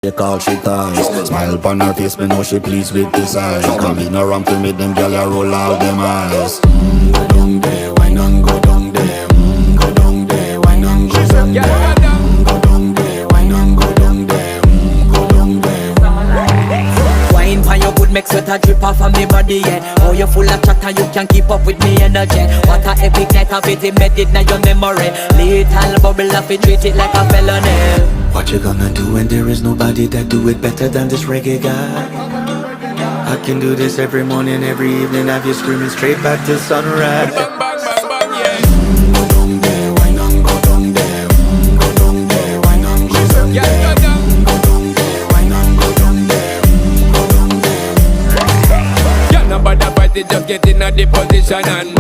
They call she ties. Smile upon her face, me know she pleased with this eyes. Come in around to me, them gyal a roll out them eyes. Go down there, why not go down there? Go down there, why not go down there? Go down there, why not go down there? Go down there. Wine pan your good, make sweat a drip off of me body, yeah. Oh, you full of chatter, you can keep up with me energy. What a epic night of it, embedded in your memory. Little bubble of it, treat it like a felony. What you gonna do when there is nobody that do it better than this reggae guy? I can do this every morning, every evening, have you screaming straight back to sunrise. Bang, bang, bang, bang, yeah. Go down there, why not go down there? Go down there, why not go down there? Yeah, go down. Go down there, why not go down there? Go down there. Yeah, nobody fight it, just get in a the position and